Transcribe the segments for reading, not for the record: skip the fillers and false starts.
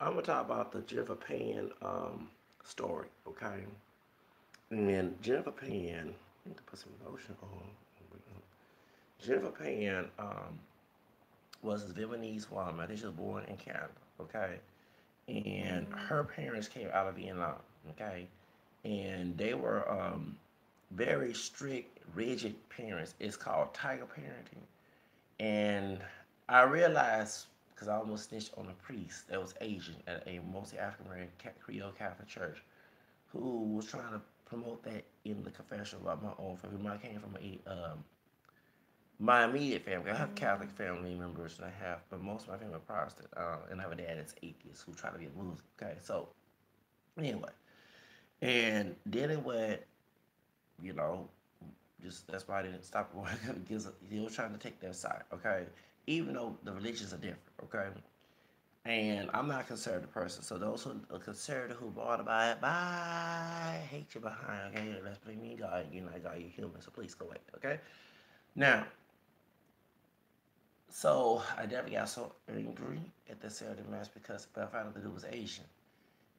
I'm gonna talk about the Jennifer Pan story, okay? And Jennifer Pan, I need to put some lotion on. Jennifer Pan was a Vietnamese woman. I think she was born in Canada, okay? And her parents came out of Vietnam, okay? And they were very strict, rigid parents. It's called tiger parenting. And I realized because I almost snitched on a priest that was Asian at a mostly African American Creole Catholic church who was trying to promote that in the confessional about my own family. I came from my immediate family. I have Catholic family members and I have, but most of my family are Protestant. And I have a dad that's atheist who tried to be a Muslim. Okay, so anyway, and then it went, you know, just that's why I didn't stop working because he was trying to take their side. Okay, even though the religions are different. Okay, and I'm not a conservative person. So those who are conservative who bought about it, bye, hate you behind. Okay, that's between me and God. You're not God, you're human. So please go away. Okay, now. So I definitely got so angry at the Saturday mass because I found out that it was Asian.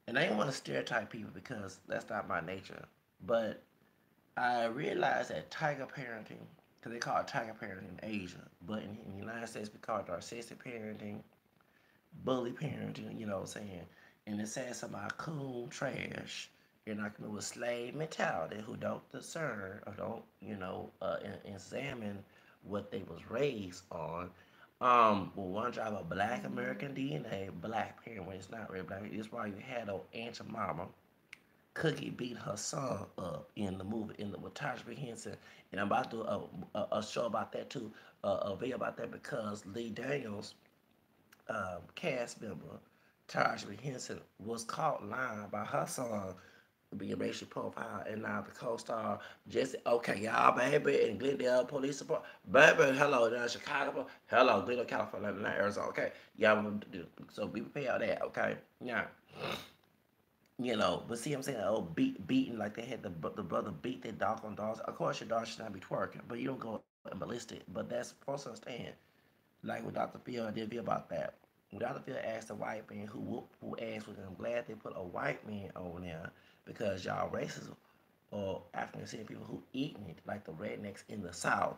And I didn't want to stereotype people because that's not my nature. But I realized that tiger parenting, because they call it tiger parenting in Asia, but in the United States we call it narcissistic parenting, bully parenting, you know what I'm saying? And it says about coon trash. You're not going to with slave mentality who don't discern or don't, examine what they was raised on. Well, one drive a black American DNA, black parent when it's not really black. It's why you had an Aunt your mama Cookie beat her son up in the movie with Taj Henson, and I'm about to do a show about that too, a video about that because Lee Daniels, cast member Taj Henson, was caught lying about her son being racial profile, and now the co-star Jesse. Okay, y'all, baby, in Glendale Police Department, baby, hello, down Chicago, hello, Glendale, California, not Arizona. Okay, y'all, so be prepared for that. Okay, now. But see, I'm saying, oh, beating like they had the brother beat their dog on dogs. Of course, your dog should not be twerking, but you don't go and ballistic. But that's supposed to understand. Like with Dr. Phil, I did feel about that. When Dr. Phil asked a white man who asked with him, I'm glad they put a white man on there because y'all racist or African descendant people who eating it like the rednecks in the South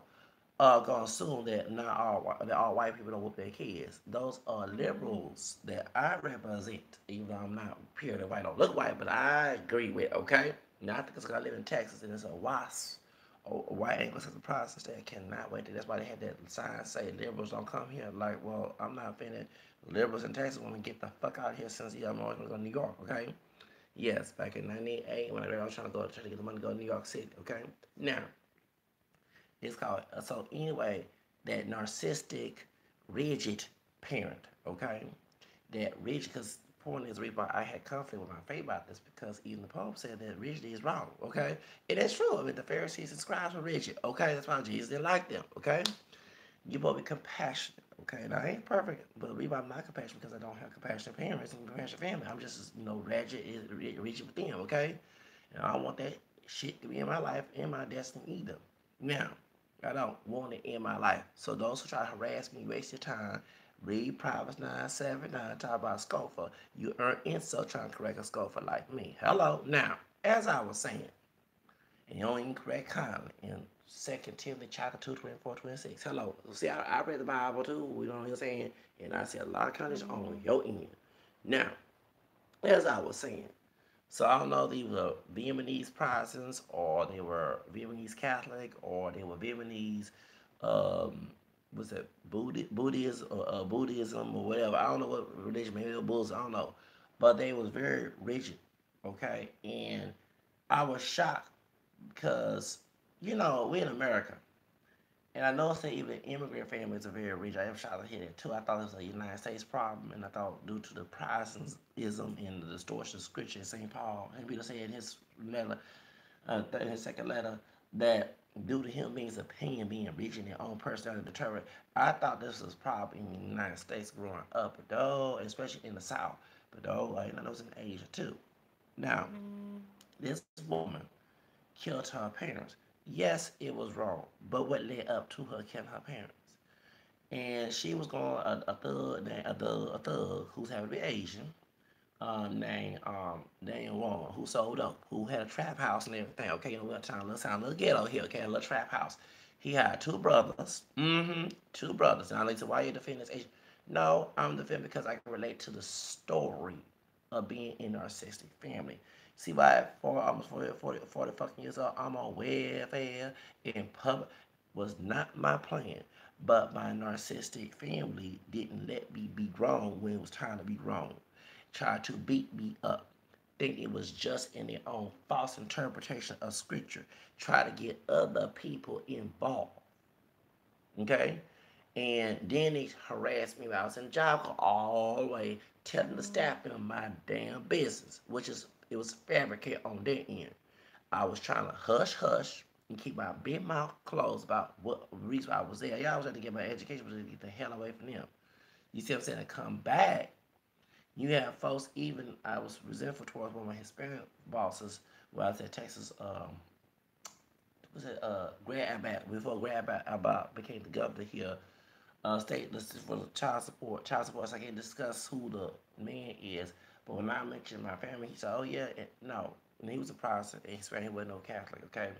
are gonna assume that that all white people don't whoop their kids. Those are liberals that I represent, even though I'm not purely white. I don't look white, but I agree with. Okay, not because I live in Texas and it's a WASP or white Anglo-Saxon Protestants that cannot wait. That's why they had that sign say liberals don't come here. Like, well, I'm not offended. Liberals in Texas want to get the fuck out of here since I'm always gonna go to New York. Okay. Yes, back in '98 when I was trying to get the money to go to New York City. Okay. Now, it's called so anyway, that narcissistic, rigid parent, okay? That rigid because point is the reason why I had conflict with my faith about this because even the Pope said that rigidity is wrong, okay? And that's true. I mean the Pharisees and scribes were rigid, okay? That's why Jesus didn't like them, okay? You're supposed to be compassionate, okay? Now I ain't perfect, but the reason why I'm not compassionate because I don't have compassionate parents and compassionate family. I'm just rigid with them, okay? And I don't want that shit to be in my life and my destiny either. Now, I don't want it in my life. So those who try to harass me, waste your time. Read Proverbs 9:7, talk about scoffer. You earn insult trying to correct a scoffer like me. Hello. Now, as I was saying, and you don't even correct kindly in 2 Timothy chapter 2, 24, 26. Hello. See, I read the Bible too, you know what I'm saying? And I see a lot of kindness on your end. Now, as I was saying, so I don't know if they were Vietnamese Protestants or they were Vietnamese Catholic or they were Vietnamese, um, what's that, Buddhism or whatever. I don't know what religion, maybe they were Bulls, I don't know. But they was very rigid, okay? And I was shocked because, we in America. And I noticed that even immigrant families are very rich. I am shocked to hear that too. I thought it was a United States problem, and I thought due to the Protestantism and the distortion of Scripture, St. Paul, and Peter said in his letter, in his second letter, that due to him being his opinion being rigid in their own personality determined, I thought this was probably in the United States growing up, but though, especially in the South, but though, I know it was in Asia too. Now, this woman killed her parents. Yes, it was wrong, but what led up to her killing her parents? and she was going a thug who's having to be Asian, named Warren, who sold up, who had a trap house and everything. Okay, you know we're trying to sound a little ghetto here. Okay, a little trap house. He had two brothers. Two brothers. And I like to why you defend this Asian? No, I'm defending because I can relate to the story of being in a narcissistic family. See why for almost 40 fucking years old, I'm on welfare in public was not my plan. But my narcissistic family didn't let me be grown when it was time to be grown. Tried to beat me up. Think it was just in their own false interpretation of scripture. Try to get other people involved. Okay? And then they harassed me while I was in the job all the way, telling the staff in my damn business, which is it was fabricated on their end. I was trying to hush hush and keep my big mouth closed about what reason I was there. Yeah, I was trying to get my education, but to get the hell away from them. You see what I'm saying? To come back, you have folks, even I was resentful towards one of my Hispanic bosses where I was at Texas, was it Grad Abbott, before Grad Abbott became the governor here, state this is for the child support. Child support, so I can't discuss who the man is. But when I mentioned my family, he said, oh yeah, no. And he was a Protestant, and he wasn't no Catholic, okay?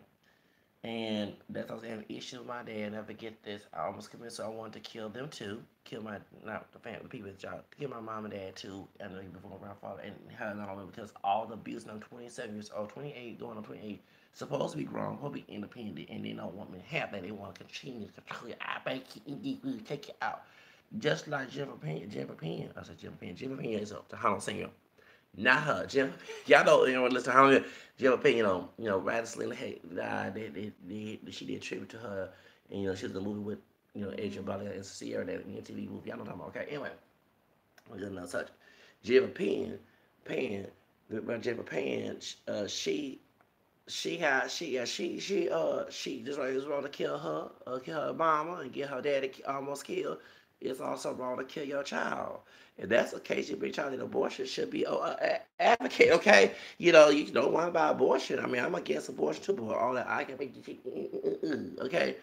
And that's I was having issues with my dad. Never forget this. I almost convinced her I wanted to kill them too. Kill my not the family, the people at the job. Kill my mom and dad too. And then before my father and her not only because all the abuse. And I'm 27 years old, 28, going on 28. Supposed to be grown, supposed to be independent, and they don't want me to have that. They want to continue to control. I bet you take you out. Just like Jennifer Penn. Jennifer Penn. I said Jennifer Penn. Jennifer Penn is the Holland singer. Not her. Jim, y'all know, listen to how Jim opinion on, Radically, hey, she did tribute to her, and, she was in a movie with, Adrian Brody and Sierra, that TV movie. Y'all know what I'm talking about. Okay, anyway, we're just not such. Jim Penn, Jim Penn, she just like it's wrong to kill her mama and get her daddy almost killed. It's also wrong to kill your child. If that's the case, you be trying to abortion should be advocate. Okay, you don't want about abortion. I mean, I'm against abortion too, but all that I can make. Okay,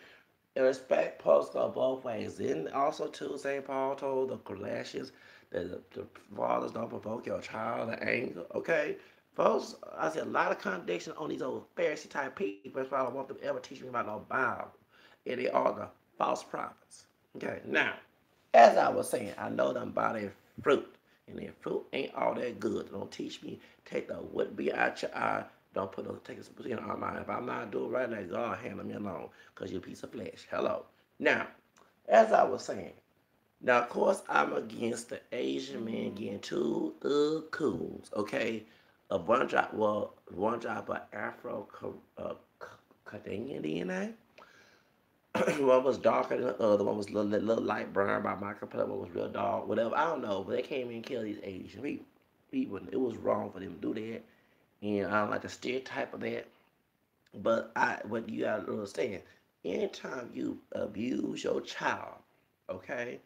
and respect posts go both ways. Then also too, St. Paul told the Galatians that the fathers don't provoke your child to anger. Okay, folks, I see a lot of contradiction on these old Pharisee type people. That's why I don't want them ever teach me about no Bible. And they are the false prophets. Okay, now, as I was saying, I know them by their fruit. And their fruit ain't all that good. Don't teach me, take the would be out your eye. Don't put no take a in our mind. If I'm not doing right, let God handle me alone. Because you're a piece of flesh. Hello. Now, as I was saying, now, of course, I'm against the Asian man getting two coons, okay? One drop of Afro Canadian DNA. One was darker than the other. One was a little light brown by my complexion. One was real dark, whatever. I don't know, but they came in and killed these Asian people. It was wrong for them to do that, and I don't like the stereotype of that. But what you gotta understand, anytime you abuse your child, okay,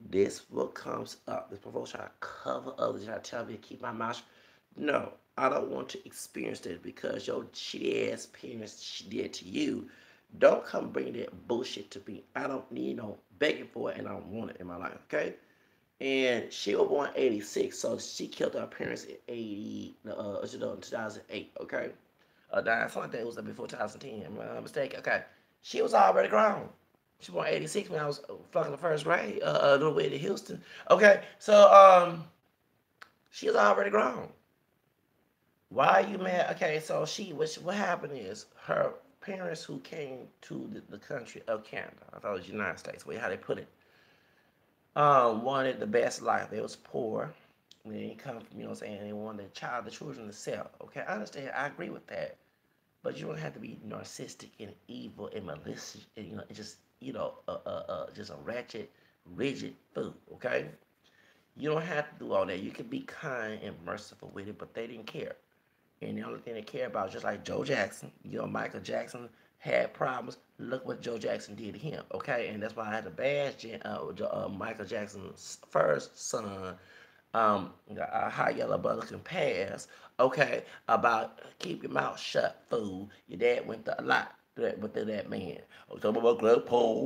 this what comes up. This before try to cover others, try to tell me to keep my mouth. No, I don't want to experience that because your shitty ass parents did to you. Don't come bring that bullshit to me. I don't need no begging for it, and I don't want it in my life. Okay. And she was born 86, so she killed her parents in 2008. Okay. Something like that. It was before 2010. Am I mistaken? Okay. She was already grown. She was born 86 when I was fucking the first grade. The way to Houston. Okay. So she was already grown. Why are you mad? Okay, so what happened is her parents who came to the country of Canada, I thought it was United States, way how they put it, wanted the best life. They was poor. They didn't come from, they wanted the children to sell. Okay, I understand. I agree with that. But you don't have to be narcissistic and evil and malicious, and, just, just a ratchet, rigid fool, okay? You don't have to do all that. You can be kind and merciful with it, but they didn't care. And the only thing they care about is just like Joe Jackson. Michael Jackson had problems. Look what Joe Jackson did to him, okay? And that's why I had to bash Michael Jackson's first son, how yellow brother can pass, okay, about keep your mouth shut, fool. Your dad went through a lot with that man. I'm talking about Grandpa.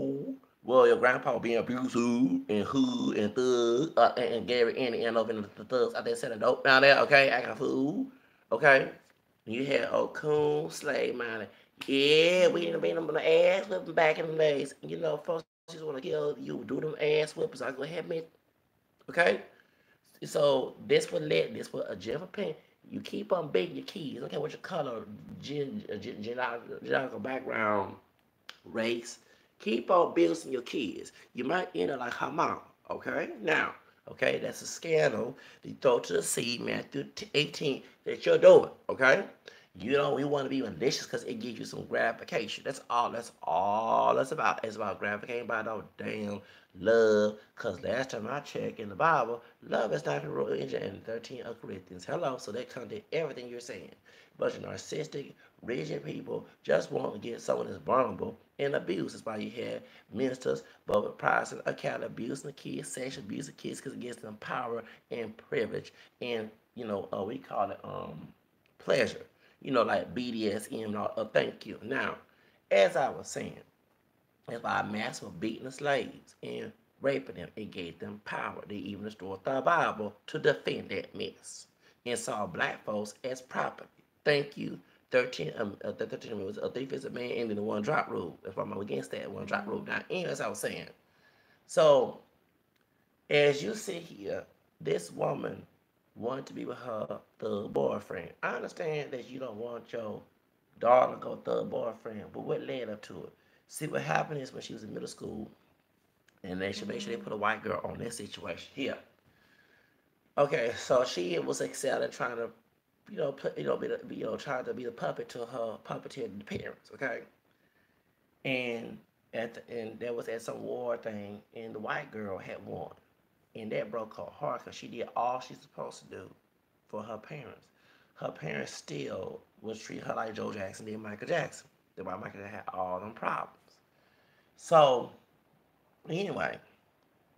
Well, your grandpa being abusive and hood and thug and Gary and over in the thugs out there selling dope down there, okay, acting a fool, okay. You had old coon slave miner. Yeah, we didn't been them the ass whipping back in the days. You know, folks just want to kill you, do them ass whippers. I go ahead, man. Okay. So this what a Jeff pen. You keep on beating your keys. Okay, what your color, genealogical background, race. Keep on abusing your kids. You might end up like her mom. Okay? Now, okay, that's a scandal that you throw to the sea, Matthew 18, that you're doing. Okay? You know, we want to be malicious because it gives you some gratification. That's all. That's all that's about. It's about gratification, about no damn love. Because last time I checked in the Bible, love is not a real engine in 13 of Corinthians. Hello. So that comes to everything you're saying. But you narcissistic, rigid people just want to get someone that's vulnerable and abuse. That's why you had ministers, but priors and account abusing the kids, sexual abuse of kids because it gives them power and privilege and we call it pleasure. Like BDSM. Thank you. Now, as I was saying, if our mass were beating the slaves and raping them, it gave them power. They even destroyed the Bible to defend that mess and saw black folks as property. Thank you. 13 was a three-fifths man and then the one drop rule. That's why I'm against that one drop rule. Now, as I was saying, so as you sit here, this woman wanted to be with her thug boyfriend. I understand that you don't want your daughter to go thug boyfriend, but what led up to it? See, what happened is when she was in middle school, and they should make sure they put a white girl on this situation here. Okay, so she was excelling, trying to, trying to be the puppet to her puppeteer parents. Okay, and and there was at some war thing, and the white girl had won, and that broke her heart because she did all she's supposed to do for her parents. Her parents still was treat her like Joe Jackson did Michael Jackson. That's why Michael Jackson had all them problems. So anyway,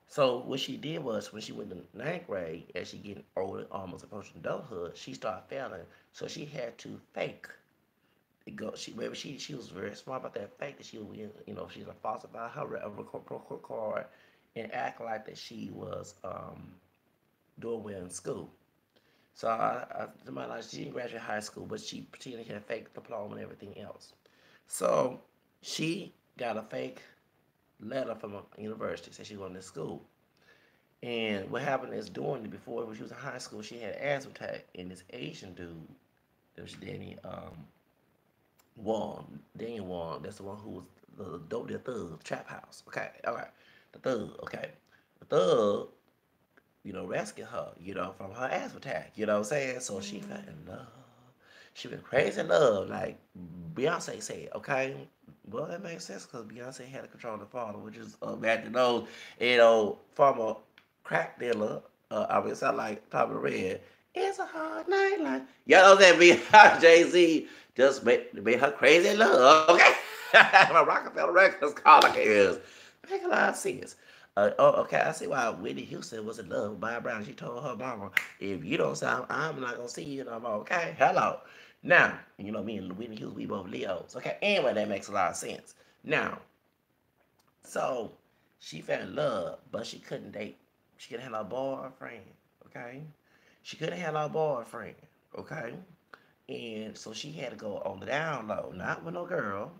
so what she did was when she went to ninth grade, as she getting older, almost approaching adulthood, she started failing. So she had to fake it. Go. She was very smart about that fake that she was she's a falsify her report card and act like that she was doing well in school. So to my knowledge, she didn't graduate high school, but she pretended she had a fake diploma and everything else. So she got a fake letter from a university saying she was going to school. And what happened is during before when she was in high school, she had asthma attack, and this Asian dude, that was Danny Wong, Daniel Wong, that's the one who was the dope the thug trap house. Okay, all right, the thug. Okay, the thug, rescued her, from her asthma attack. You know what I'm saying? So she fell in love. She been crazy in love, like Beyonce said. Okay, well that makes sense because Beyonce had to control the father, which is back those, from a crack dealer. I mean, sound like Tommy Red. It's a hard night, like y'all know that Jay Z just made her crazy in love. Okay, my Rockefeller Records called like it is. Make a lot of sense. Okay, I see why Whitney Houston was in love with Bob Brown. She told her mama, if you don't stop, I'm not gonna see you no more. Okay, hello. Now, me and Whitney Houston, we both Leos. Okay, anyway, that makes a lot of sense. Now, so she fell in love, but she couldn't date. She couldn't have a boyfriend. Okay, she couldn't have a boyfriend. Okay, and so she had to go on the down low, not with no girl.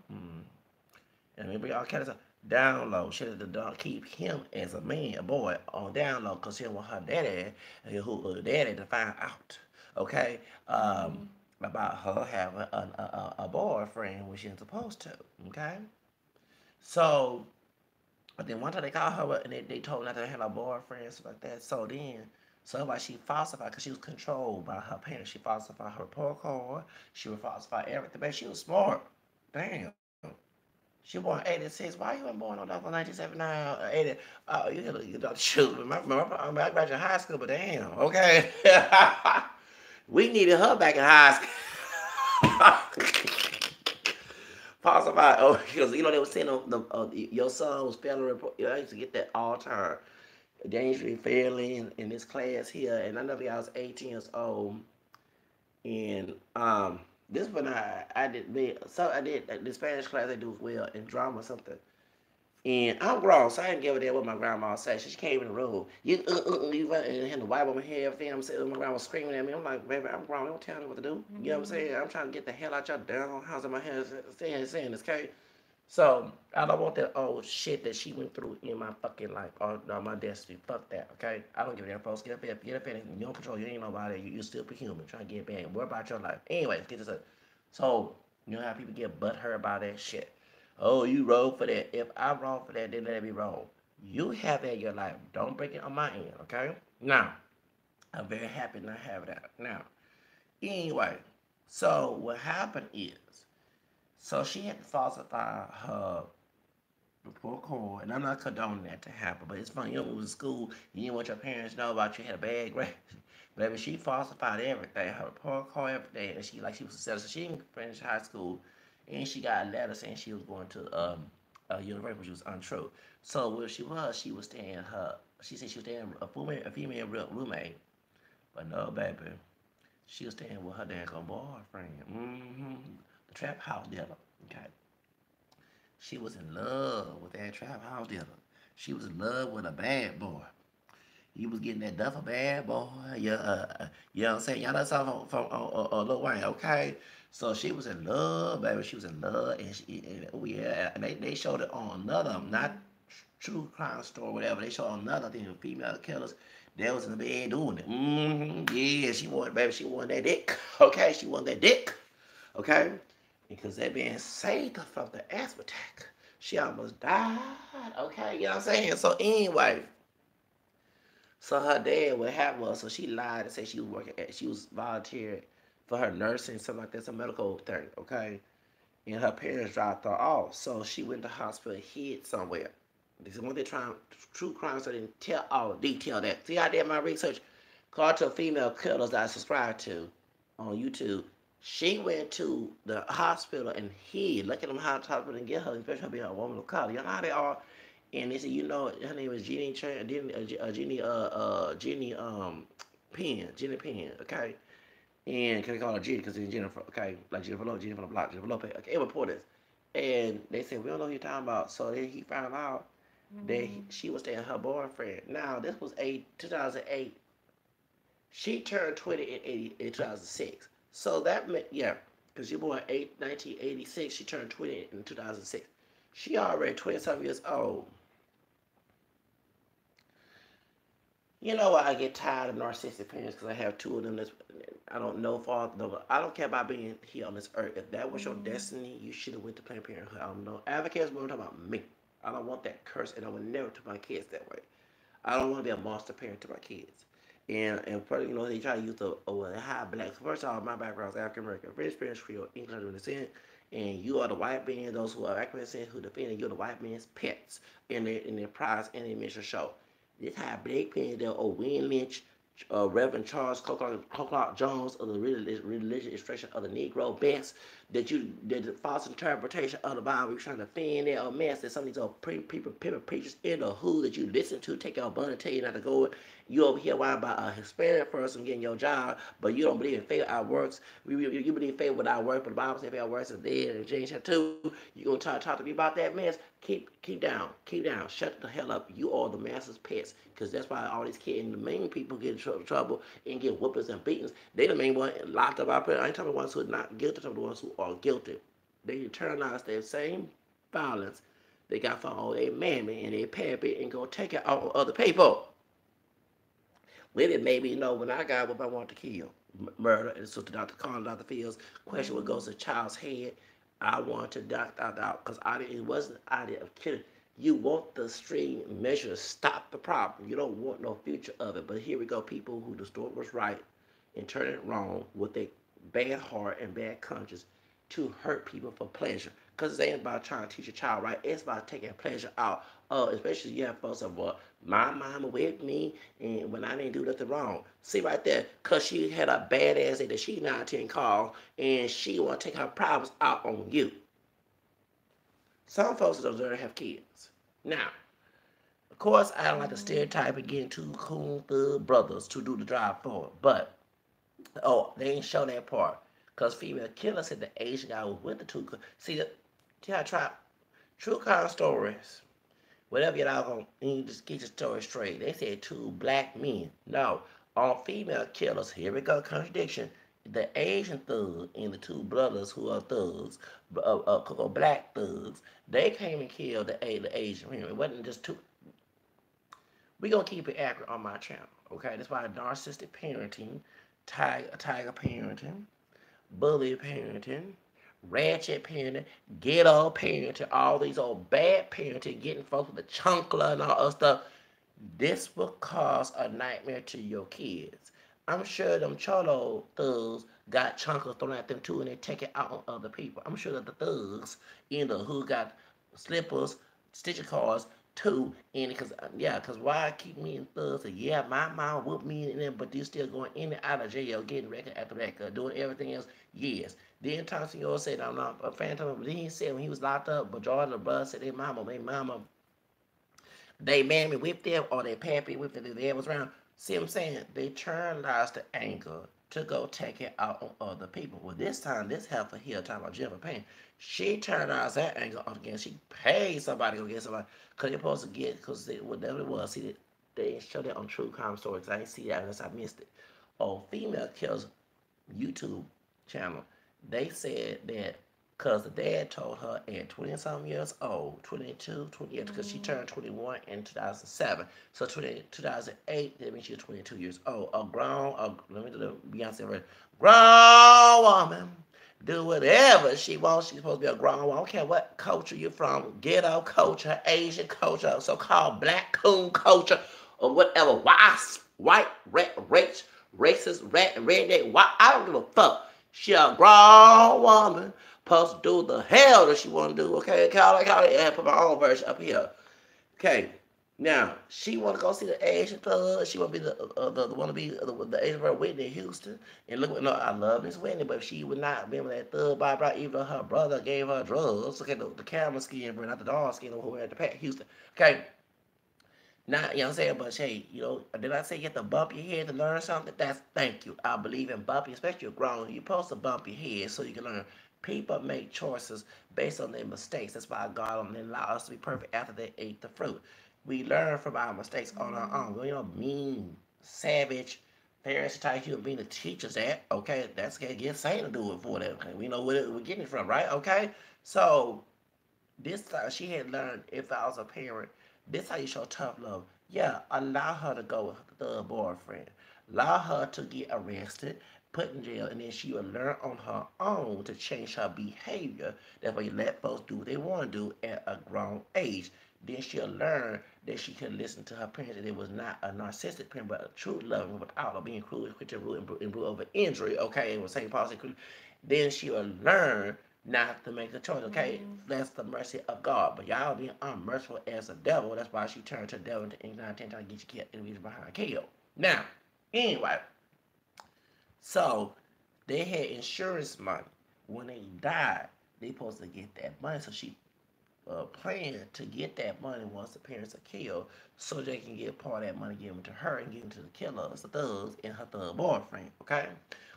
And maybe y'all kind of down low. She had to keep him as a man, a boy, on down low because she didn't want her daddy, daddy to find out. Okay, about her having a boyfriend when she wasn't supposed to. Okay, so but then one time they called her and they told her not to have a boyfriend, stuff like that. So like she falsified because she was controlled by her parents. She falsified her report card. She would falsify everything. Man, she was smart. Damn. She born 86. Why you weren't born on 1979 or 80? Shoot. I graduated high school, but damn. Okay. We needed her back in high school. Falsified. Oh, because they were saying your son was failing report. I used to get that all the time. Dangerously failing in this class here, and I know I was 18 years old, and this one I did the Spanish class I do well in drama or something. And I'm grown, so I didn't give a damn what my grandma said. She came in the room. And had the wipe on my head, everything. I'm saying, my grandma was screaming at me. I'm like, baby, I'm grown. Don't tell me what to do. You know what I'm saying? I'm trying to get the hell out your damn house in my hands saying this, okay? So, I don't want that old shit that she went through in my fucking life or no, my destiny. Fuck that, okay? I don't give a damn, folks. Get up in. You don't control. You ain't nobody. You're still a human. Trying to get back. Worry about your life. Anyways, get this up. So, you know how people get butthurt about that shit. Oh, you wrong for that. If I'm wrong for that, then let me wrong. You have that in your life. Don't break it on my end, okay? Now, I'm very happy not having that. Now, anyway, so what happened is, so she had to falsify her report card, and I'm not condoning that to happen, but it's funny. You know, when we was in school, you didn't want your parents to know about you had a bad grade. But she falsified everything, her report card, everything, and she was successful. So she didn't finish high school, and she got a letter saying she was going to a university, which was untrue. So where she was staying her. She said she was staying a female roommate, but no, baby, she was staying with her damn boyfriend. The trap house dealer. Okay, she was in love with that trap house dealer. She was in love with a bad boy. He was getting that duffel bad boy. Yeah, you know what I'm saying? Y'all know something from Lil Wayne, okay? So she was in love, baby. She was in love, and oh yeah, and they showed it on another, not true crime story, whatever. They showed on another thing, female killers. They was in the bed doing it. Yeah, she wanted, baby. She wanted that dick. Okay, she wanted that dick. Okay, because that man saved her from the asthma attack. She almost died. Okay, you know what I'm saying? So anyway. So her dad, what happened was, so she lied and said she was volunteering for her nursing, something like that, some medical thing, okay? And her parents dropped her off, so she went to the hospital, hid somewhere. This is when they trying true crime, so they didn't tell all the detail that. See, I did my research. Called to female killers that I subscribed to on YouTube. She went to the hospital and hid. Look at them how the hospital and get her, especially her being a woman of color. You know how they are. And they said, you know, her name was Jenny Penn, okay? And can they call her Jenny because it's Jennifer, okay? Like Jennifer Block, Jennifer Lopez, okay? It reporters. And they said, we don't know who you're talking about. So then he found out that she was staying with her boyfriend. Now, this was 2008. She turned 20 in 2006. So that meant, yeah, because she born 1986, she turned 20 in 2006. She already 27 years old. You know what? I get tired of narcissistic parents because I have two of them. I don't know for no, I don't care about being here on this earth. If that was your destiny, you should have went to Planned Parenthood. I don't know. Advocates, we're talking about me. I don't want that curse, and I would never to my kids that way. I don't want to be a monster parent to my kids. And first, you know, they try to use the high black. First of all, my background is African American, British, Spanish, Creole, English, and descent. And you are the white man, those who are African descent, who defend, you're the white man's pets in their prize and their mission show. This high black pen there, Wayne Lynch, Reverend Charles Clark Jones of the religious expression of the Negro best, that the false interpretation of the Bible, you're trying to fan that mess that some of these old people preachers in the who that you listen to take your bun and tell you not to go. You over here whining about a Hispanic person getting your job, but you don't believe in faith our works. You believe in faith without work, but the Bible says faith our works is dead. And James chapter 2, you gonna talk to me about that mess? Keep down, shut the hell up. You are the master's pets, because that's why all these kids and the main people get in trouble and get whoopings and beatings. They the main one locked up out there. I ain't talking about the ones who are not guilty, I'm talking about the ones who are guilty. They internalize their same violence they got from all their mammy and their pappy and go take it out on other people. With it, maybe, you know, when I got what I wanted to kill, murder, and so to Dr. Carl, Dr. Fields, question what goes to the child's head, I wanted to knock that out because it wasn't the idea of killing. You want the extreme measure to stop the problem. You don't want no future of it. But here we go, people who distort what's right and turn it wrong with a bad heart and bad conscience to hurt people for pleasure. Because it ain't about trying to teach a child right. It's about taking pleasure out. Especially you have folks that, well, my mama with me and when I didn't do nothing wrong. See right there, because she had a badass day that she 19 call and she want to take her problems out on you. Some folks don't deserve to have kids. Now, of course, I don't like the stereotype of getting two cool thug brothers to do the job for it. But, they ain't show that part. Because female killer said the Asian guy was with the two. See, I try true crime stories. Whatever you all gonna just get your story straight. They said two black men. No, all female killers. Here we go, contradiction. The Asian thug and the two brothers who are thugs, black thugs, they came and killed the Asian women. It wasn't just two. We gonna keep it accurate on my channel, okay? That's why narcissistic parenting, tiger parenting, bully parenting, ratchet parenting, ghetto parenting, all these old bad parenting, getting folks with the chunkler and all other stuff. This will cause a nightmare to your kids. I'm sure them cholo thugs got chunkers thrown at them too, and they take it out on other people. I'm sure that the thugs in the who got slippers, stitcher cars too, and because why keep me in thugs? Yeah, my mom whooped me in there, but you still going in and out of jail, getting record after record, doing everything else. Yes. Then Thompson York said, I'm not a fan of him, but then he said when he was locked up, but Jordan the bus said, they mama they mammy whipped them or they pappy whipped them if they was around. See what I'm saying? They turnalized the anger to go take it out on other people. Well, this time, this heifer here, talking about Jennifer Payne, she turnalized that anger on again. She paid somebody to go get somebody because you're supposed to get, because whatever it was. See, they didn't show that on True Crime Stories. I didn't see that unless I missed it. On Female Kills YouTube channel, they said that because the dad told her at 20 something years old, 22, 28, because she turned 21 in 2007. So 2008, that means she was 22 years old. Let me do the Beyonce version. Grown woman, do whatever she wants. She's supposed to be a grown woman. I don't care what culture you're from, ghetto culture, Asian culture, so-called black coon culture, or whatever. White, racist, redneck, white. I don't give a fuck. She a grown woman, supposed to do the hell that she want to do. Okay, call it. And put my own version up here. Okay, now she want to go see the Asian thug. She want to be the Asian girl Whitney Houston. And look, no, I love Miss Whitney, but she would not be with that thug. Blah. Even her brother gave her drugs. Okay, the camera skin, but not the dog skin. Who had the Pat Houston. Okay. Not, you know what I'm saying? But hey, did I say you have to bump your head to learn something? Thank you. I believe in bumping, especially you're grown. You're supposed to bump your head so you can learn. People make choices based on their mistakes. That's why God didn't allow us to be perfect after they ate the fruit. We learn from our mistakes on our own. Mean, savage, Pharisee type human being to teach us that. Okay, that's gonna get Satan to do it for them. Okay, we know where we're getting it from, right? Okay, so this time she had learned if I was a parent, this how you show tough love. Yeah, allow her to go with the boyfriend. Allow her to get arrested, put in jail, and then she will learn on her own to change her behavior. That's why you let folks do what they want to do at a grown age. Then she'll learn that she can listen to her parents, and it was not a narcissistic parent, but a true loving without being cruel, quick to rule and rule over injury. Okay, and with St. Paul said, then she will learn not to make a choice. Okay, that's the mercy of God. But y'all being unmerciful as a devil. That's why she turned to the devil into 10 trying to get you killed and reason behind kill. Now, anyway, so they had insurance money. When they died, they supposed to get that money. So she planned to get that money once the parents are killed, so they can get part of that money given to her and given to the killers, the thugs, and her thug boyfriend. Okay.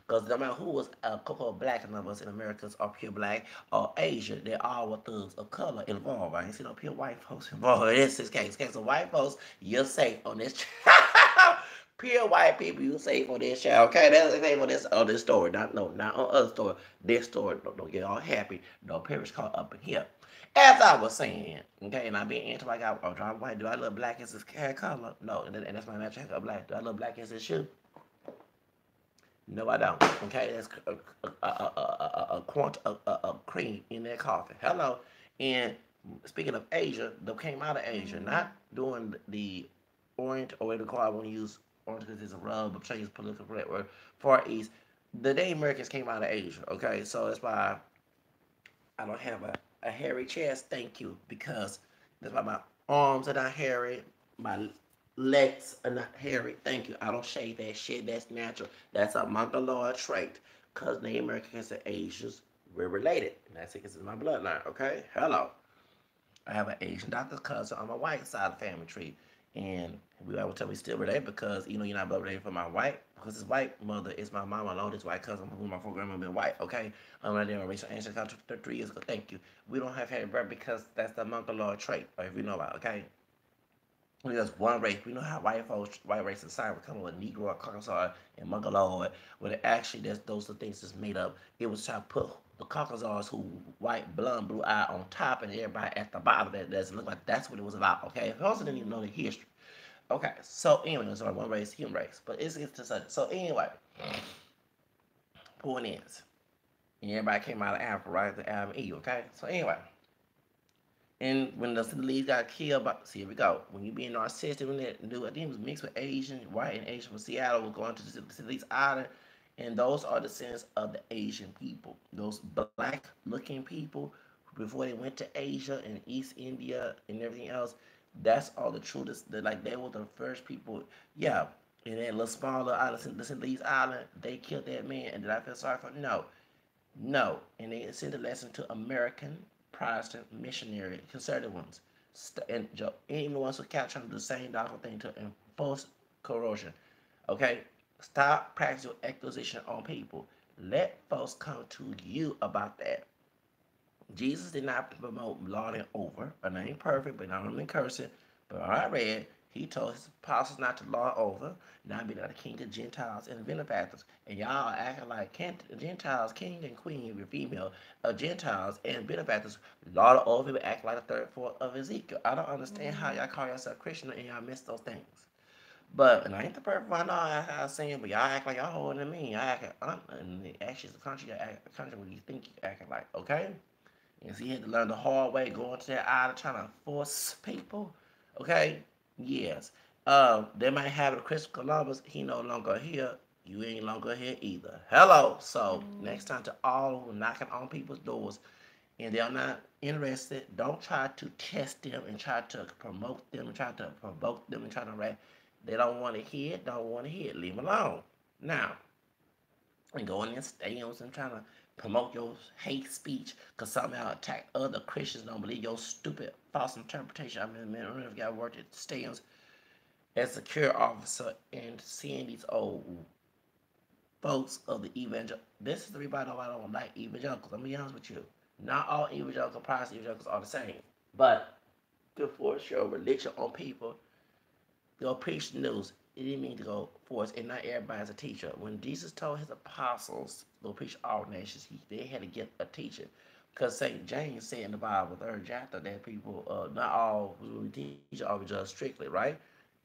Because no matter who was Coco black, none of us in America are pure black or Asian, they all were thugs of color involved. I ain't seen no pure white folks involved in this case. Okay, so white folks, you're safe on this. Pure white people, you safe on this show. Okay, that's safe on this story. Not on other story. This story, don't get all happy. No parents caught up in here. As I was saying, okay, and I'm being anti like I'm white. Do I look black as his hair color? No, and that's my natural hair color black. Do I look black as his shoe? No, I don't. Okay, that's a quant cream in that coffee. Hello, and speaking of Asia, they came out of Asia, not doing the Orient or what they call. I want to use Orient because it's a rub, but change political correct word. Far East. The day Americans came out of Asia. Okay, so that's why I don't have a hairy chest. Thank you, because that's why my arms are not hairy. My legs are not hairy. Thank you. I don't shave that shit. That's natural. That's a Mongoloid trait. Because Native Americans and Asians, we're related. And that's it because it's my bloodline. Okay? Hello. I have an Asian doctor's cousin on my white side of the family tree. And we always tell me still related because, you're not blood related for my white, because his white mother is my mama alone, this white cousin who my four grandma been white, okay? I'm right there on racial ancestry 3 years ago, thank you. We don't have hair birth because that's the Mongoloid trait, or if you know about, okay? There's one race. We know how white race society would come with Negro, Caucasoid, and Mongoloid. When it actually, those are things that's made up. It was trying to put the Caucasoids, who white, blonde, blue eye, on top, and everybody at the bottom. That doesn't look like that's what it was about. Okay, if you also didn't even know the history. Okay, so anyway, there's only one race, human race, but it's just so anyway. Point is, and everybody came out of Africa, right? The Adam and Eve. Okay, so anyway. And when the Sinhalese got killed, but see, here we go. When you being narcissistic, when that dude, I think it was mixed with Asian, white and Asian from Seattle, was going to the Sinhalese Island, and those are descendants of the Asian people. Those black-looking people, before they went to Asia and East India and everything else, that's all the truest. Like they were the first people. Yeah, in that little smaller island, the Sinhalese Island, they killed that man, and did I feel sorry for him? No. No, and they sent a lesson to American Protestant missionary conservative ones, and even the ones who capture the same doctrinal thing to enforce corrosion. Okay, stop practicing acquisition on people. Let folks come to you about that. Jesus did not promote lording over. And I ain't perfect, but I don't mean cursing. But I read, he told his apostles not to lord over, not be like the king of Gentiles and benefactors. And y'all are acting like Gentiles, king and queen, if you're female, of Gentiles and benefactors, lord over, but act like the third, fourth of Ezekiel. I don't understand how y'all call yourself Christian and y'all miss those things. But, and I ain't the perfect one, no, I was saying, but y'all act like y'all holding to me. Y'all act like, and actually, it's a country, a country where you think you acting like, okay? And so he had to learn the hard way, going to that island trying to force people. Okay? Yes. They might have it Christopher Columbus. He no longer here. You ain't longer here either. Hello. So next time to all who knocking on people's doors and they're not interested, don't try to test them and try to promote them and try to provoke them and try to write. They don't want to hear it, don't want to hear it. Leave them alone. Now, and going in stadiums and trying to promote your hate speech because somehow attack other Christians don't believe your stupid false interpretation. I mean, man, I remember I worked at stadiums as a security officer and seeing these old folks of the evangel. This is the reason why I don't like evangelicals. I'm gonna be honest with you. Not all evangelical Protestant evangelicals are the same, but to force your religion on people, go preach the news. It didn't mean to go force, and not everybody's a teacher. When Jesus told his apostles go preach all nations, they had to get a teacher. Because St. James said in the Bible, third chapter, that people, not all who teach are judged strictly, right?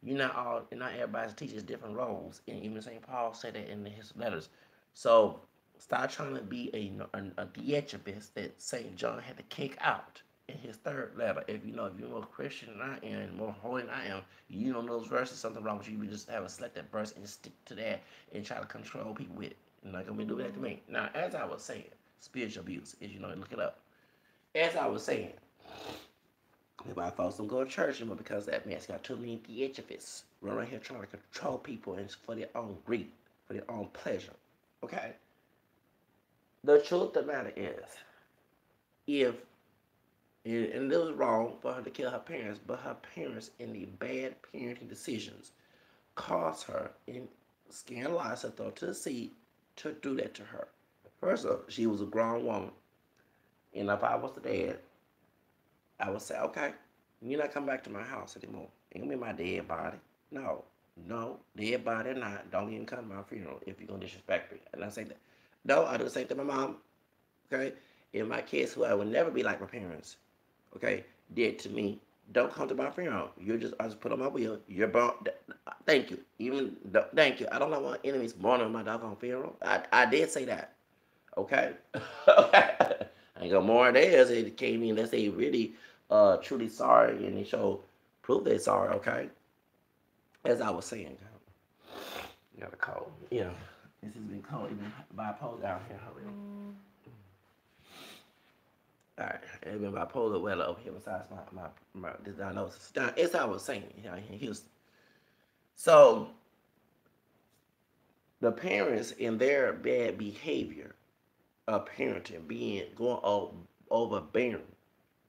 Not everybody's teachers different roles, and even St. Paul said that in his letters. So stop trying to be a theatricist that St. John had to kick out in his third letter. If you're more Christian than I am, and more holy than I am, you don't know those verses, something wrong with you. You just have a selected verse and stick to that and try to control people with it. You're not gonna be doing that to me. Now, as I was saying, spiritual abuse, as you know, look it up. As I was saying, why folks don't go to church anymore because that man's got too many theatrifists run around here trying to control people and for their own greed, for their own pleasure. Okay? The truth of the matter is, if and it was wrong for her to kill her parents, but her parents in the bad parenting decisions caused her and scandalized her, throw to the sea to do that to her. First off, she was a grown woman, and if I was the dad, I would say, okay, you're not coming back to my house anymore. Ain't gonna be my dead body. No, no, dead body or not, don't even come to my funeral if you're gonna disrespect me. And I say that. No, I do the same to my mom. Okay, and my kids, who I would never be like my parents, okay, did to me. Don't come to my funeral. I just put on my wheel. You're born. Thank you. Thank you. I don't want my enemies mourning on my doggone funeral. I did say that. Okay. Okay. I ain't gonna mourn theirs. It came in unless they really truly sorry and they show prove they're sorry. Okay. As I was saying, you got a cold. Yeah. This has been cold. Even bipolar out here. All right, it's been bipolar weather over here besides my this diagnosis. Now, as I was saying, in Houston. So the parents in their bad behavior of parenting, going overbearing,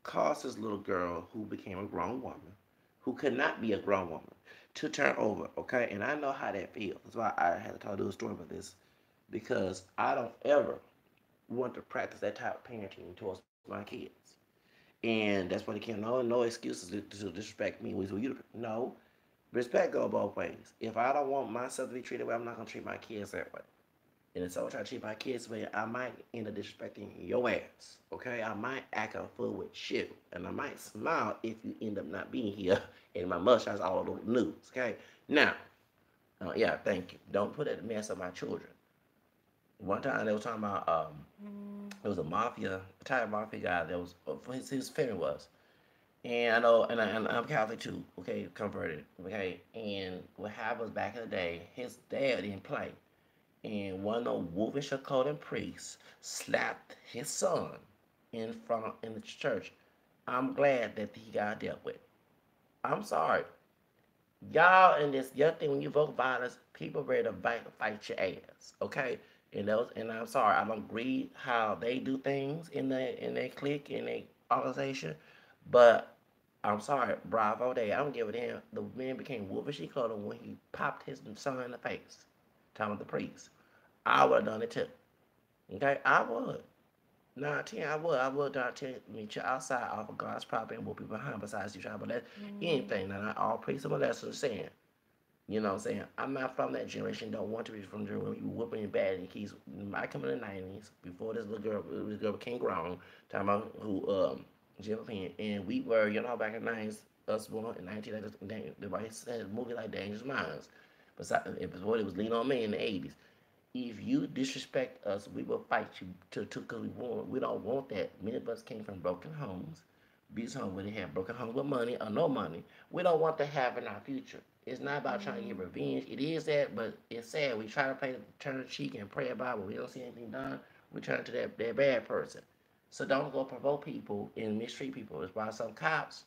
caused this little girl who became a grown woman, who could not be a grown woman, to turn over. Okay, and I know how that feels. That's why I had to tell you a story about this, because I don't ever want to practice that type of parenting towards my kids. And that's what they can't. No excuses to disrespect me. So you no respect go both ways. If I don't want myself to be treated well, I'm not gonna treat my kids that way. And if someone try to treat my kids well, I might end up disrespecting your ass. Okay, I might act a fool with you, and I might smile if you end up not being here, and my mustache all over the news. Okay, now, yeah, thank you. Don't put that mess on my children. One time they was talking about it was a mafia, Italian mafia guy that was his family was. And I know, and I'm Catholic too, okay, converted, okay. And what happens back in the day, his dad didn't play, and one of the wolfish occulting priests slapped his son in the church. I'm glad that he got dealt with. I'm sorry, y'all in this young thing when you vote violence, people ready to fight your ass, okay? And I'm sorry, I don't agree how they do things in their clique in their organization, but I'm sorry, bravo day. I don't give a damn. The man became wolfishly clothed when he popped his son in the face. Talking about the priest. I would have done it too. Okay, I would. 19, I would not meet you outside off of God's property and whoop people behind besides you trying to let anything. Now, not all priests and molesters saying. You know what I'm saying? I'm not from that generation. Don't want to be from the generation. You whooping your bad and keys. I come in the 90s before this girl became grown. Talking about who Jill Penn and we were back in the 90s. Us born in 1990s. Everybody said a movie like Dangerous Minds. Besides, it was Lean on Me in the 80s. If you disrespect us, we will fight you to because we don't want that. Many of us came from broken homes, these homes where they have broken homes with money or no money. We don't want to have in our future. It's not about trying to get revenge. It is that, but it's sad. We try to play turn the cheek and pray about it, but we don't see anything done. We turn to that bad person. So don't go provoke people and mistreat people. It's why some cops,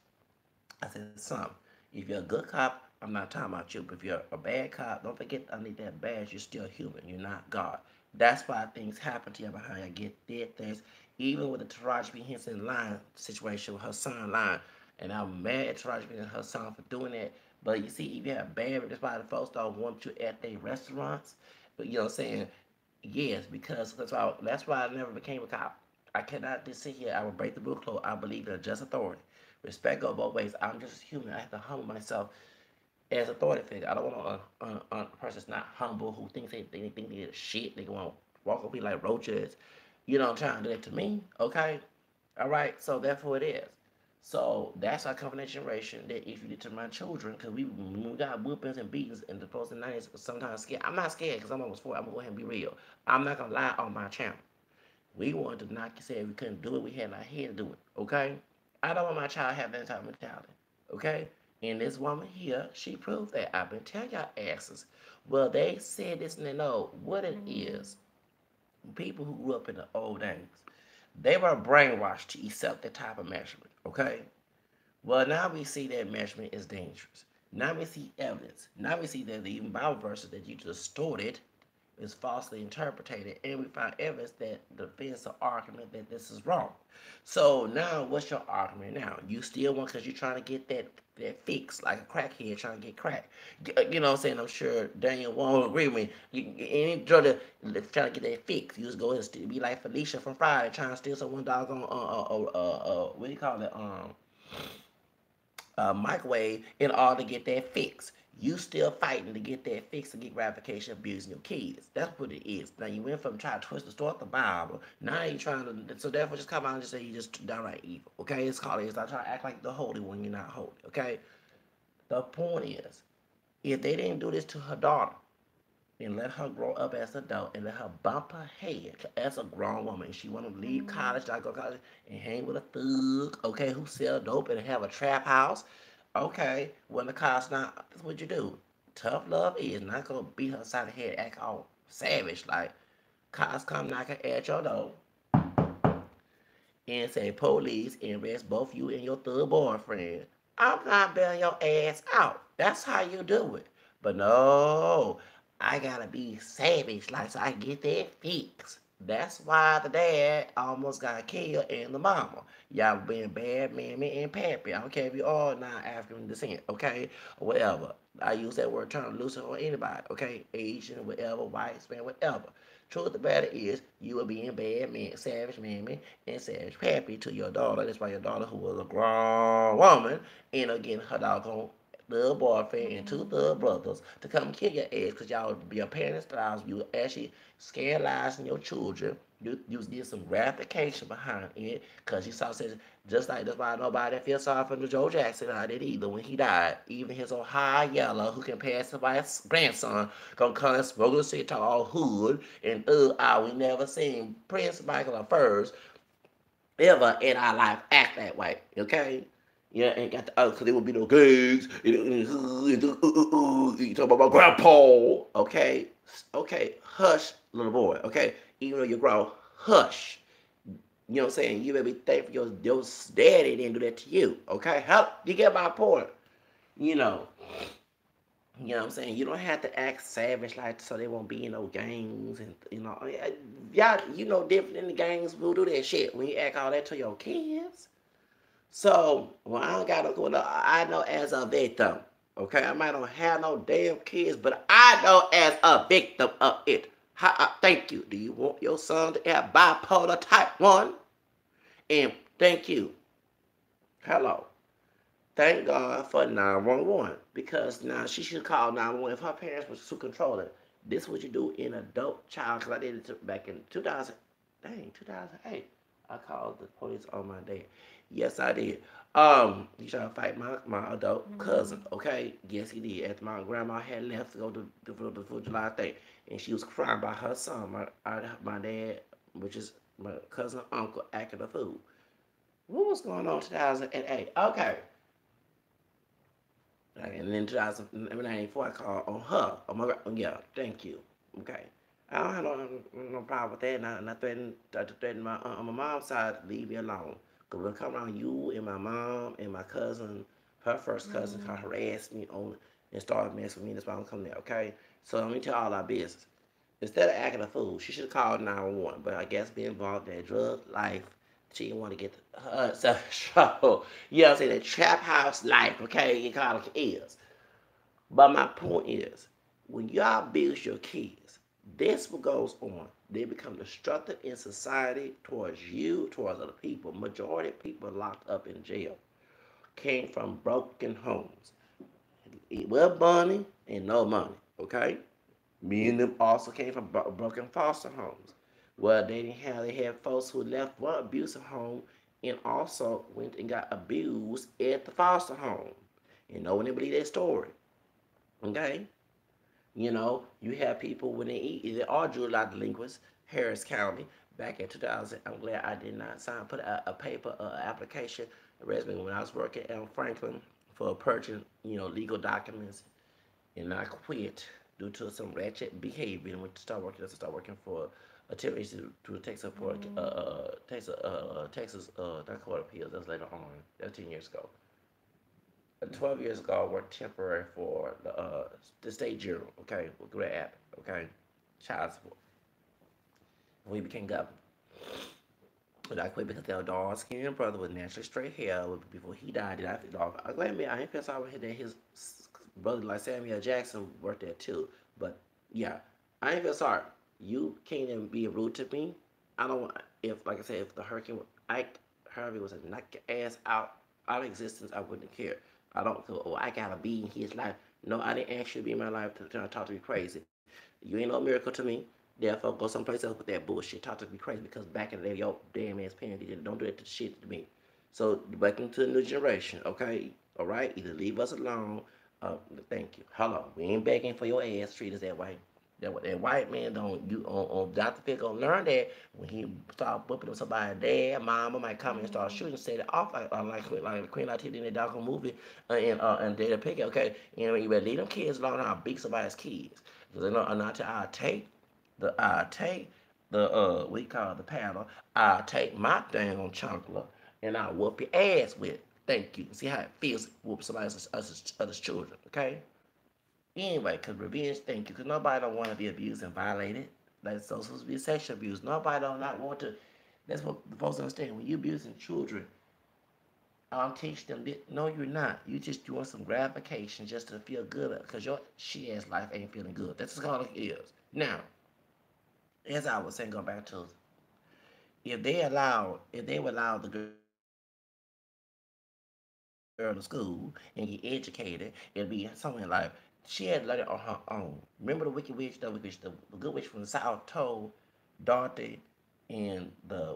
I said some. If you're a good cop, I'm not talking about you. But if you're a bad cop, don't forget underneath that badge, you're still human. You're not God. That's why things happen to you behind you. Get dead things. Even with the Taraji P. Henson line situation with her son line. And I'm mad at Taraji P. and her son for doing that. But you see, if you have bad, that's why the folks don't want you at their restaurants. But you know what I'm saying? Yes, because that's why I never became a cop. I cannot just sit here. I will break the book code. I believe in just authority. Respect goes both ways. I'm just human. I have to humble myself as authority figure. I don't want a person that's not humble who thinks they think they're shit. They want to walk up be like roaches. You know, trying to do that to me. Okay, all right. So therefore it is. So that's our covenant generation that if you did to my children, because we got whoopings and beatings in the post 90s, sometimes scared. I'm not scared because I'm almost 40. I'm going to go ahead and be real. I'm not going to lie on my channel. We wanted to knock you said we couldn't do it. We had our head to do it. Okay? I don't want my child to have that type of mentality. Okay? And this woman here, she proved that. I've been telling y'all asses. Well, they said this and they know what it is. People who grew up in the old days, they were brainwashed to accept that type of measurement. Okay? Well, now we see that measurement is dangerous. Now we see evidence. Now we see that the even Bible verses that you distorted is falsely interpreted, and we find evidence that defends the argument that this is wrong. So now, what's your argument now? You still want because you're trying to get that fix, like a crackhead trying to get crack. You know what I'm saying? I'm sure Daniel won't agree with me. Any drug that trying to get that fix, you just go and be like Felicia from Friday trying to steal some one doggone what do you call it microwave in order to get that fix. You still fighting to get that fix to get gratification abusing your kids. That's what it is. Now you went from trying to twist the story of the Bible. Now you trying to so therefore just come out and just say you just downright evil. Okay, it's called it's not trying to act like the holy when you're not holy. Okay. The point is, if they didn't do this to her daughter, and let her grow up as an adult and let her bump her head as a grown woman. She want to leave college, not go to college, and hang with a thug, okay, who sell dope and have a trap house. Okay, when the cops not, that's what you do. Tough love is not gonna beat her side of the head, act all savage like cops come knocking at your door and say police and arrest both you and your third boyfriend. I'm not bailing your ass out. That's how you do it. But no, I gotta be savage like so I get that fix. That's why the dad almost got killed and the mama. Y'all being bad mammy and pappy. I don't care if you are not African descent, okay? Or whatever. I use that word term loosely for anybody, okay? Asian, whatever, white, Spanish, whatever. Truth of the matter is, you will be in bad man, savage mammy and savage pappy to your daughter. That's why your daughter, who was a grown woman, ended up getting her doggone thug boyfriend and two thug brothers to come kill your ass because y'all be your parents' styles. You actually scandalizing your children. You did some gratification behind it because you saw says just like that's why nobody feel sorry for the Joe Jackson. I did either when he died. Even his old high yellow who can pass by his grandson gonna come and smoke a cigar all hood and we never seen Prince Michael or first ever in our life act that way. Okay. Yeah, ain't got the because there would be no gigs. You talk about my grandpa. Okay, okay, hush, little boy. Okay, even though you grow, hush. You know what I'm saying? You better be thankful your daddy didn't do that to you. Okay, help. You get my point. You know, you know what I'm saying? You don't have to act savage like so they won't be in no gangs and y'all you know different in the gangs will do that shit when you act all that to your kids. So, well, I don't got no going on. I know as a victim, okay? I might not have no damn kids, but I know as a victim of it. Thank you. Do you want your son to have bipolar type 1? And thank you. Hello. Thank God for 911 because now she should call 911 if her parents was too controlling. This is what you do in adult child because I did it back in 2008. I called the police on my dad. Yes, I did. He tried to fight my adult cousin. Okay, yes, he did. After my grandma had left to go to the 4th of July thing, and she was crying by her son, my dad, which is my cousin uncle, acting a fool. What was going on in 2008? Okay. And then 2094, I called on her. Oh my God, yeah, thank you. Okay. I don't have no problem with that. And I threatened my mom's side to leave me alone. Because when I come around you and my mom and my cousin, her first cousin, harassed me on and started messing with me. That's why I'm coming there, okay? So let me tell all our business. Instead of acting a fool, she should have called 911. But I guess being involved in that drug life, she didn't want to get herself in trouble. You know what I'm saying? That trap house life, okay? You call it is. But my point is, when y'all abuse your kids, this what goes on. They become destructive in society towards you, towards other people. Majority of people locked up in jail came from broken homes. Well, money and no money, okay? Me and them also came from broken foster homes. Well, they had folks who left one abusive home and also went and got abused at the foster home. And no one didn't believe that story. Okay? You know, you have people when they eat, they are juvenile delinquents, Harris County, back in 2000. I'm glad I did not sign, put a paper, application, a resume when I was working at Franklin for purchasing, legal documents, and I quit due to some ratchet behavior and went to start working for a temporary to Texas Texas not Court of Appeals. That was later on. That was 10 years ago. 12 years ago, I worked temporary for the state jury. Okay, with Grab. Okay, child support. We became governor. But I quit because their dark skinned brother with naturally straight hair. Before he died, I feel off. I admit I ain't feel sorry that his brother like Samuel Jackson worked there too. But yeah, I ain't feel sorry. You can't even be rude to me. I don't want if like I said if the hurricane Ike Harvey was to knock your ass out of existence, I wouldn't care. I don't feel I gotta be in his life. No, I didn't ask you to be in my life to talk to me crazy. You ain't no miracle to me. Therefore, go someplace else with that bullshit. Talk to me crazy because back in the day, yo, damn ass parents did don't do that to shit to me. So, back into the new generation, okay? All right? Either leave us alone. Thank you. Hello. We ain't begging for your ass. Treat us that way. That white man don't you on Dr. Phil gonna learn that when he start whooping up somebody's dad, mama might come and start shooting, set it off like Queen Latifah in that doggone movie and Data Pickett, okay? You better leave them kids alone. I'll beat somebody's kids because I take the we call it the paddle. I take my thing on chunkler and I whoop your ass with it. Thank you. See how it feels to whoop somebody else's children, okay? Anyway, because revenge, thank you, because nobody don't want to be abused and violated. Like so supposed to be sexual abuse. Nobody don't not want to. That's what the folks understand. When you abusing children, I'm teaching them that no, you're not. You just doing some gratification just to feel good because your shit ass life ain't feeling good. That's just all it is. Now, as I was saying, go back to if they would allow the girl to school and get educated, it'd be something in life. She had to learn it on her own. Remember the wicked witch, the good witch from the south told Dorothy and the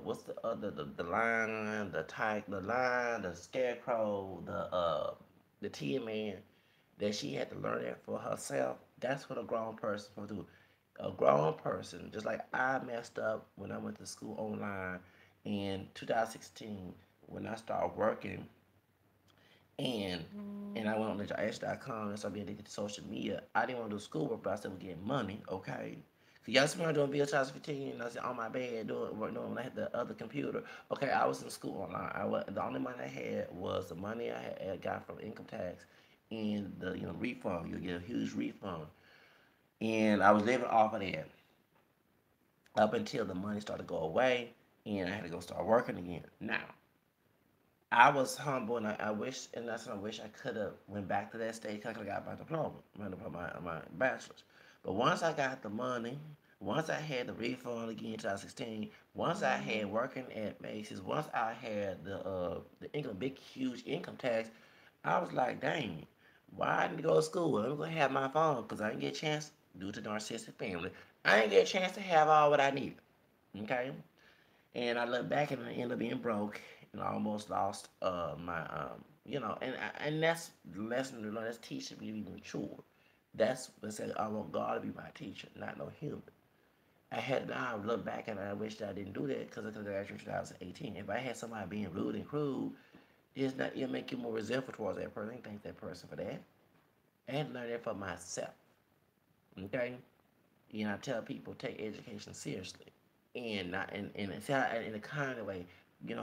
lion, the scarecrow, the tin man that she had to learn that for herself. That's what a grown person will do. A grown person, just like I messed up when I went to school online in 2016 when I started working and and I went on the and started being addicted to social media. I didn't want to do schoolwork, but I still was getting money, okay? Cause y'all see me doing video 2015 and I was on my bed doing when I had the other computer. Okay, I was in school online. The only money I had was the money I got from income tax and the refund. You get a huge refund. And I was living off of that up until the money started to go away and I had to go start working again. Now, I was humble, and I wish, and that's what I wish I could have went back to that stage. I could have got my diploma, my bachelor's. But once I got the money, once I had the refund again in 2016, once I had working at Macy's, once I had the income, big huge income tax, I was like, dang, why I didn't go to school? I'm gonna have my phone because I didn't get a chance due to narcissistic family. I didn't get a chance to have all what I needed. Okay, and I look back and I ended up being broke and I almost lost my and that's the lesson to learn. That's teaching me to be mature. That's what said I want God to be my teacher, not no human. I had now look back and I wish that I didn't do that because I could have graduated in 2018. If I had somebody being rude and cruel, it'll make you more resentful towards that person. Thank that person for that. I had to learn that for myself. Okay, I tell people take education seriously and not and it's not in a kind of way.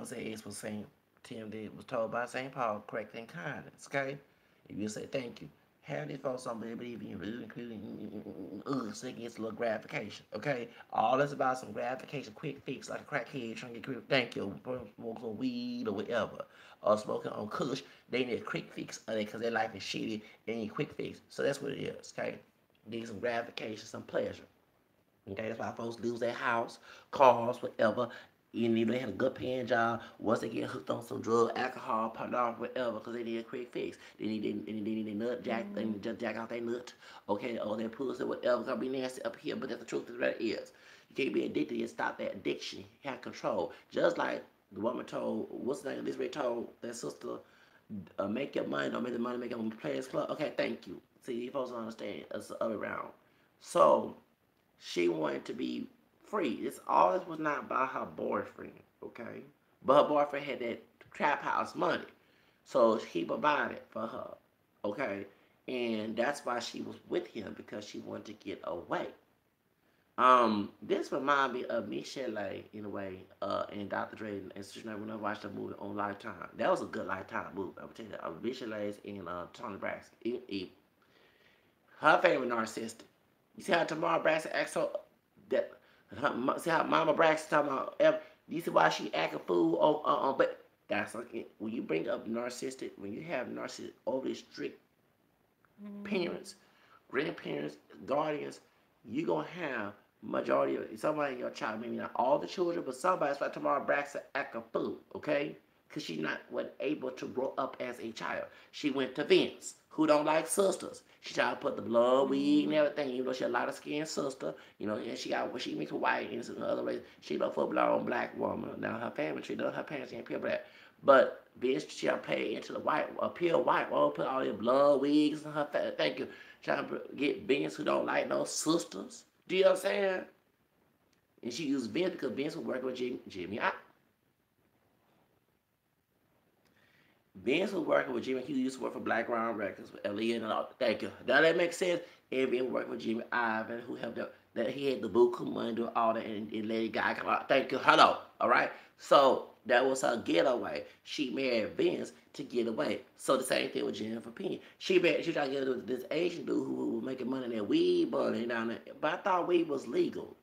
Say it's what Saint Tim did was told by Saint Paul, correct in kindness. Okay, if you say thank you, have these folks don't believe in you, really including so they get a little gratification. Okay, all that's about some gratification, quick fix, like a crackhead trying to get quick thank you, smoking some weed or whatever, or smoking on Kush. They need a quick fix of it because their life is shitty. They need a quick fix. So that's what it is. Okay, need some gratification, some pleasure. Okay, that's why folks lose their house, cars, whatever. Even if they had a good paying job, once they get hooked on some drug, alcohol, pornography, whatever, because they need a quick fix. They need a nut jack, they need to just jack out their nut, okay, or their pussy, whatever. It's gonna be nasty up here, but that's the truth. Is what it is. You can't be addicted. You stop that addiction. You have control. Just like the woman told, what's the name? This way told that sister, make your money, don't make the money, make them players club. Okay, thank you. See, you folks don't understand. It's the other way around. So she wanted to be free. This all this was not about her boyfriend, okay? But her boyfriend had that trap house money, so he provided for her, okay? And that's why she was with him because she wanted to get away. This reminded me of Michelle in a way, and Dr. Dre and Sister when I watched the movie on Lifetime. That was a good Lifetime movie. I would tell you that. Michelle and Tony Braxton. Her favorite narcissistic. You see how Tamara Braxton acts so that see how Mama Braxton talking about you see why she acting fool but that's like when you bring up narcissistic when you have narcissistic overly strict parents, grandparents, guardians, you gonna have majority of somebody in your child, maybe not all the children, but somebody's like Tamara Braxton act a fool, okay? Because she not was able to grow up as a child. She went to Vince, who don't like sisters. She tried to put the blood weed and everything, even though she a lighter skinned sister, and she got what she mixed with white and some other ways. She looked for a blonde black woman. Now her family tree, her parents ain't pure black. But bitch, she pay into the white, a pure white woman, put all these blood wigs in her face. Thank you. Trying to get Vince who don't like no sisters. Do you understand? And she used Vince because Vince was working with Jimmy. Vince was working with Jimmy. He used to work for Black Round Records with Elliot and all. Thank you. Now that makes sense. And Vince working with Jimmy Ivan, who helped out. That he had the buku money, do all that, and Lady Gaga come out. Thank you. Hello. All right. So that was her getaway. She married Vince to get away. So the same thing with Jennifer Payne. She tried to get with this Asian dude who was making money in that weed money down there. But I thought weed was legal.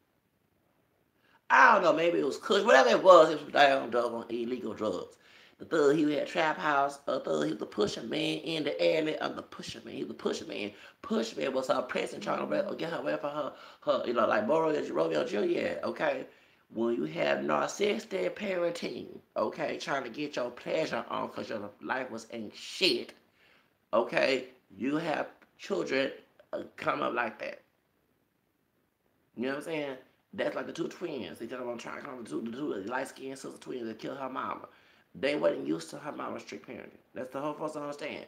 I don't know, maybe it was Kush, whatever it was down drug on illegal drugs. The thug, he had trap house. Thug, he was the pusher man in the alley of the pusher man. He was the pusher man. Pusher man was her president trying to get her away from her, like Romeo and Juliet, okay? When you have narcissistic parenting, okay, trying to get your pleasure on because your life was ain't shit, okay, you have children come up like that. You know what I'm saying? That's like the two twins. They just want to try to come the two light skinned sister twins that killed her mama. They wasn't used to her mama's strict parenting. That's the whole folks understand.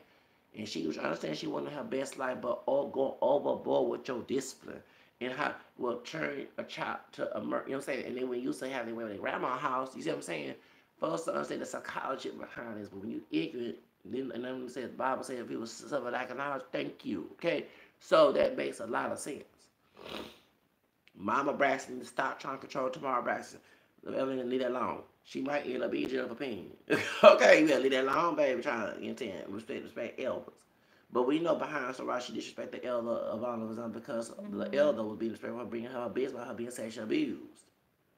And she was understand she wanted her best life, but all go overboard with your discipline and how will turn a child to a murder. You know what I'm saying? And then when you say how they went to their grandma's house, you see what I'm saying? Folks don't understand the psychology behind this. But when you ignorant, then and then says the Bible says if it was something like knowledge, thank you. Okay, so that makes a lot of sense. Mama Braxton to stop trying to control Tamara Braxton. Evelyn, leave that alone. She might end up being Jennifer Payne. Okay, you better leave that alone, baby. Trying to intend respect elders. But we know behind so right she disrespect the elder of all of us because the elder was being disrespectful for bringing her business about her being sexually abused.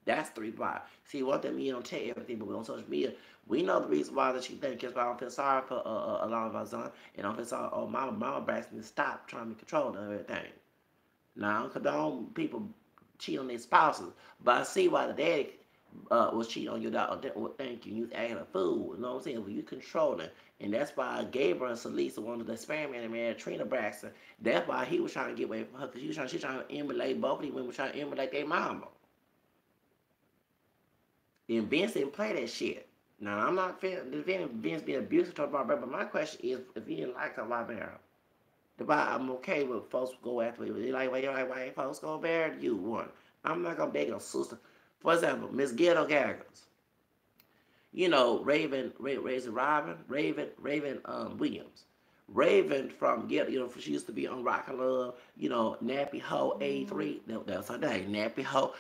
That's the reason why. See, one thing we don't tell everything, but on social media, we know the reason why that she thinks because I don't feel sorry for a lot of our son, and I don't feel sorry. Oh, Mama Braxton stop trying to control everything. Now, I don't condone people cheat on their spouses, but I see why the daddy was cheating on your daughter. Thank you. You acting a fool. You know what I'm saying? Well, you controlling. And that's why Gabriel and Celeste, one of the experiment and married Trina Braxton, that's why he was trying to get away from her because she was trying to emulate both of these women, trying to emulate their mama. And Vince didn't play that shit. Now, I'm not defending Vince being abusive toward Barbara, but my question is, if he didn't like her, why marry her? I'm okay with folks go after me. Why folks go marry you? One. I'm not going to beg a sister. For example, Miss Ghetto Gaggers. You know, Raven Williams. Raven from Ghetto, you know, she used to be on Rock and Love, you know, Nappy Ho A3. That's her name. Nappy Ho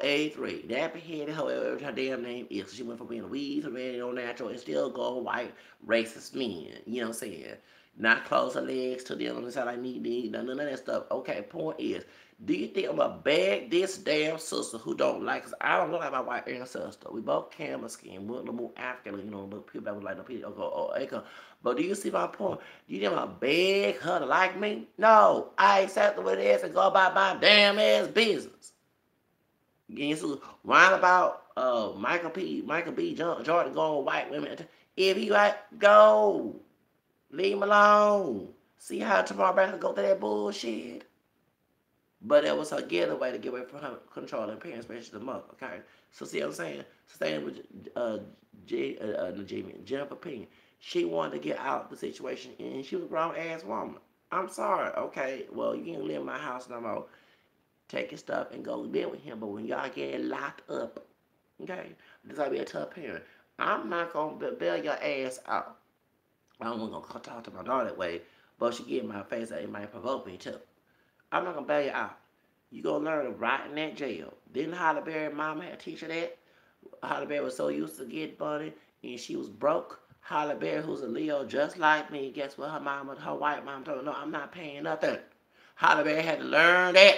A3. Nappy Headed Ho, whatever her damn name is. She went from being a weed to being on natural and still go white racist men. You know what I'm saying? Not close her legs to them on the side like none of that stuff. Okay, point is, do you think I'm gonna beg this damn sister who don't like us? I don't look like my white ancestor. We both camel skin. We're a little more African, you know, but people that would like the people go. But do you see my point? Do you think I'm gonna beg her to like me? No, I accept what it is and go about my damn ass business. You see, whine about Michael B. Jordan going white women. If he like, go. Leave him alone. See how tomorrow back to go through that bullshit? But that was her getaway to get away from her controlling parents, especially the mother. Okay, so see what I'm saying? Staying with Jennifer Payne, she wanted to get out of the situation, and she was a grown ass woman. I'm sorry. Okay, well you can't live in my house no more. Take your stuff and go live with him. But when y'all get locked up, okay, this gotta be a tough parent. I'm not gonna bail your ass out. I don't want to talk to my daughter that way, but she get in my face that it might provoke me too. I'm not gonna bail you out. You gonna learn to rot in that jail. Didn't Holly Berry mama had teach her that? Holly Berry was so used to getting money and she was broke. Holly Berry, who's a Leo just like me, guess what her white mama told her, no, I'm not paying nothing. Holly Berry had to learn that.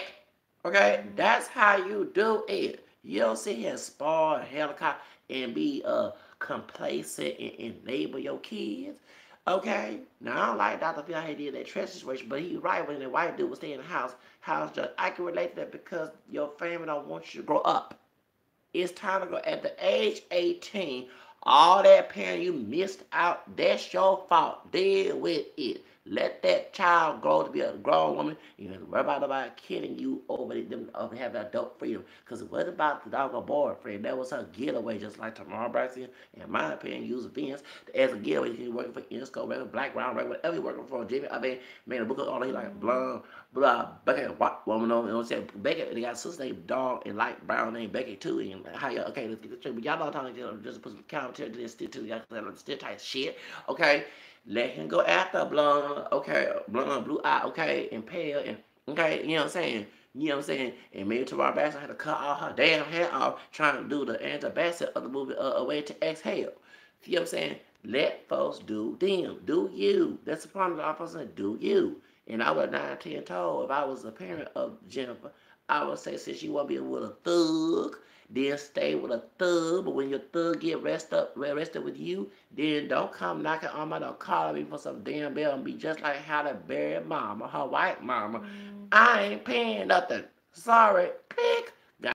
Okay? That's how you do it. You don't sit here and spoil a helicopter and be complacent and enable your kids. Okay, now I don't like Dr. Phil how he did that trust situation, but he right when the white dude was staying in the house judge. I can relate to that because your family don't want you to grow up. It's time to go at the age 18. All that parent you missed out, that's your fault. Deal with it. Let that child grow to be a grown woman. You don't worry about killing you over them have adult freedom. Because it wasn't about the dog or boyfriend. That was her getaway, just like Tamara Braxton, in my opinion, using Vince as a getaway. He's working for Insco, regular black, brown, regular, whatever he's working for. Jimmy, man, the book of all he like blonde, blah, Becky, white woman, you know what I'm saying? Becky, they got a sister named Dog and light brown named Becky too. And how y'all, okay, let's get this straight. But y'all know how to just put some commentary to this, still type shit, okay? Let him go after blonde, okay, blonde, blue eye, okay, and pale, and okay, you know what I'm saying? You know what I'm saying? And maybe Tamara Braxton had to cut all her damn hair off trying to do the Angela Bassett of the movie A Way to Exhale. See what I'm saying? Let folks do them. Do you. That's the problem with our person. Do you. And I would 9, 10 told if I was a parent of Jennifer, I would say since you want to be with a thug, then stay with a thug. But when your thug get rested with you, then don't come knocking on my door calling me for some damn bill and be just like Halle Berry mama, her white mama. Mm. I ain't paying nothing. Sorry, click.